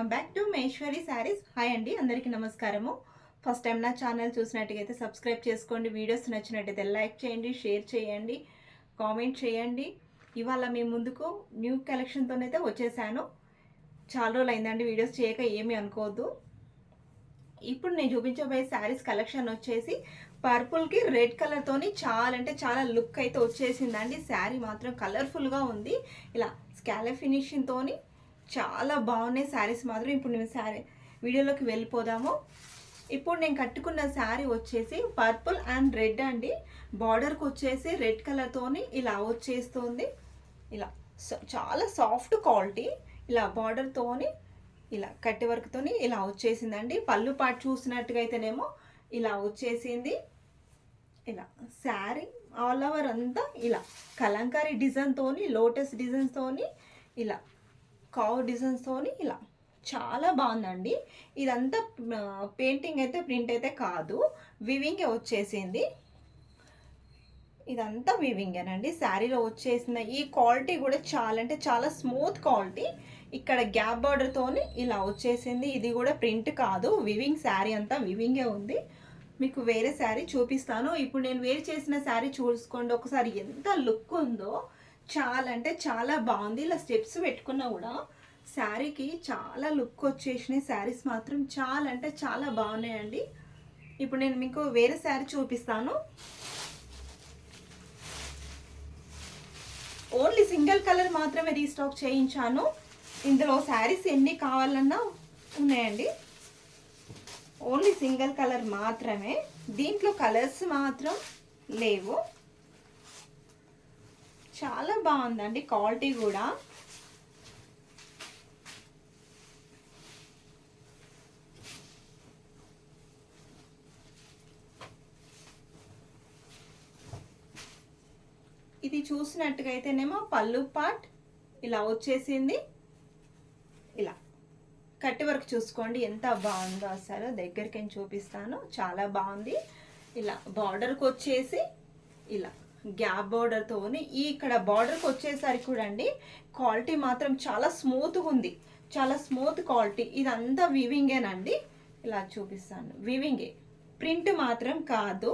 Welcome back to Maheshwari saris. Hi అండి, అందరికీ నమస్కారము. ఫస్ట్ టైం నా ఛానల్ చూసినట్టుగైతే సబ్స్క్రైబ్ చేసుకోండి. వీడియోస్ నచ్చినట్టయితే లైక్ చేయండి, షేర్ చేయండి, కామెంట్ చేయండి. ఇవాళ మీ ముందుకు న్యూ కలెక్షన్తోనైతే వచ్చేసాను. చాలా రోజులు అయిందండి వీడియోస్ చేయక, ఏమీ అనుకోవద్దు. ఇప్పుడు నేను చూపించబోయే శారీస్ కలెక్షన్ వచ్చేసి పర్పుల్కి రెడ్ కలర్తోని చాలా అంటే చాలా లుక్ అయితే వచ్చేసిందండి. శారీ మాత్రం కలర్ఫుల్గా ఉంది. ఇలా స్కాలప్ ఫినిషింగ్తోని చాలా బాగున్నాయి శారీస్ మాత్రం. ఇప్పుడు నేను వీడియోలోకి వెళ్ళిపోదాము. ఇప్పుడు నేను కట్టుకున్న శారీ వచ్చేసి పర్పుల్ అండ్ రెడ్ అండి. బార్డర్కి వచ్చేసి రెడ్ కలర్తోని ఇలా వచ్చేస్తుంది. ఇలా చాలా సాఫ్ట్ క్వాలిటీ. ఇలా బార్డర్తోని ఇలా కట్టి వర్క్తోని ఇలా వచ్చేసిందండి. పళ్ళు పాటు చూసినట్టుగా అయితేనేమో ఇలా వచ్చేసింది. ఇలా శారీ ఆల్ ఓవర్ అంతా ఇలా కలంకారీ డిజైన్తోని, లోటస్ డిజైన్స్తోని, ఇలా కావ్ డిజైన్స్తోని ఇలా చాలా బాగుందండి. ఇదంతా పెయింటింగ్ అయితే, ప్రింట్ అయితే కాదు, వివింగే వచ్చేసింది. ఇదంతా వివింగేనండి. శారీలో వచ్చేసిన ఈ క్వాలిటీ కూడా చాలా అంటే చాలా స్మూత్ క్వాలిటీ. ఇక్కడ గ్యాప్ బార్డర్తోని ఇలా వచ్చేసింది. ఇది కూడా ప్రింట్ కాదు, వివింగ్. శారీ అంతా వివింగే ఉంది. మీకు వేరే శారీ చూపిస్తాను. ఇప్పుడు నేను వేర్ చేసిన శారీ చూసుకోండి ఒకసారి, ఎంత లుక్ ఉందో. చాలా అంటే చాలా బాగుంది. ఇలా స్టెప్స్ పెట్టుకున్నా కూడా శారీకి చాలా లుక్ వచ్చేసినాయి. శారీస్ మాత్రం చాలా అంటే చాలా బాగున్నాయండి. ఇప్పుడు నేను మీకు వేరే శారీ చూపిస్తాను. ఓన్లీ సింగిల్ కలర్ మాత్రమే రీస్టాక్ చేయించాను. ఇందులో శారీస్ ఎన్ని కావాలన్నా ఉన్నాయండి. ఓన్లీ సింగిల్ కలర్ మాత్రమే, దీంట్లో కలర్స్ మాత్రం లేవు. చాలా బాగుందండి క్వాలిటీ కూడా. ఇది చూసినట్టుగా అయితేనేమో పళ్ళు పార్ట్ ఇలా వచ్చేసింది. ఇలా కట్టి వర్క్ చూసుకోండి ఎంత బాగుందో, అసలు దగ్గరికి చూపిస్తాను. చాలా బాగుంది. ఇలా బార్డర్కి వచ్చేసి ఇలా గ్యాప్ బార్డర్తోని ఇక్కడ బార్డర్కి వచ్చేసరికి కూడా అండి క్వాలిటీ మాత్రం చాలా స్మూత్గా ఉంది. చాలా స్మూత్ క్వాలిటీ. ఇదంతా వివింగేనండి. ఇలా చూపిస్తాను, వివింగే, ప్రింట్ మాత్రం కాదు.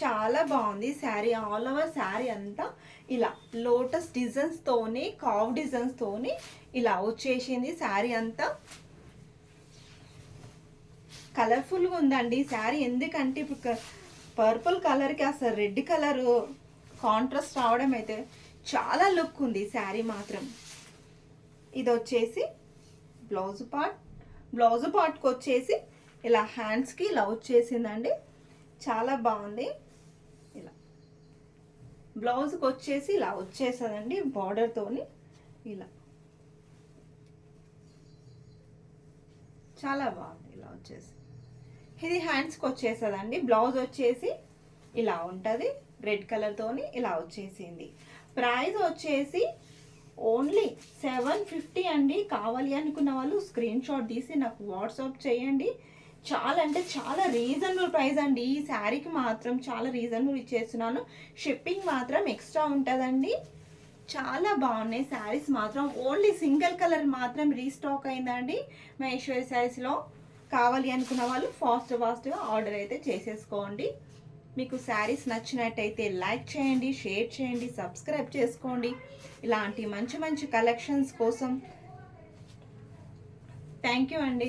చాలా బాగుంది శారీ. ఆల్ ఓవర్ శారీ అంతా ఇలా లోటస్ డిజైన్స్తోని, కావ్ డిజైన్స్తోని ఇలా వచ్చేసింది. శారీ అంతా కలర్ఫుల్గా ఉందండి శారీ. ఎందుకంటే ఇప్పుడు పర్పుల్ కలర్కి అసలు రెడ్ కలరు కాంట్రాస్ట్ రావడం అయితే చాలా లుక్ ఉంది శారీ మాత్రం. ఇది వచ్చేసి బ్లౌజ్ పార్ట్. బ్లౌజ్ పార్ట్కి వచ్చేసి ఇలా హ్యాండ్స్కి ఇలా వచ్చేసిందండి. చాలా బాగుంది. ఇలా బ్లౌజ్కి వచ్చేసి ఇలా వచ్చేస్తుందండి బార్డర్తోని. ఇలా చాలా బాగుంది. ఇలా వచ్చేసి ఇది హ్యాండ్స్కి వచ్చేస్తుందండి. బ్లౌజ్ వచ్చేసి ఇలా ఉంటుంది రెడ్ కలర్తోని ఇలా వచ్చేసింది. ప్రైస్ వచ్చేసి ఓన్లీ 750 అండి. కావాలి అనుకున్న వాళ్ళు స్క్రీన్ షాట్ తీసి నాకు వాట్సాప్ చేయండి. చాలా అంటే చాలా రీజనబుల్ ప్రైస్ అండి. ఈ శారీకి మాత్రం చాలా రీజనబుల్ ఇచ్చేస్తున్నాను. షిప్పింగ్ మాత్రం ఎక్స్ట్రా ఉంటుందండి. చాలా బాగున్నాయి శారీస్ మాత్రం. ఓన్లీ సింగిల్ కలర్ మాత్రం రీస్టాక్ అయిందండి మహేశ్వరి శారీస్లో. కావాలి అనుకున్న వాళ్ళు ఫాస్ట్గా ఆర్డర్ అయితే చేసేసుకోండి. మీకు శారీస్ నచ్చినట్టయితే లైక్ చేయండి, షేర్ చేయండి, సబ్స్క్రైబ్ చేసుకోండి. ఇలాంటి మంచి మంచి కలెక్షన్స్ కోసం థ్యాంక్ యూ అండి.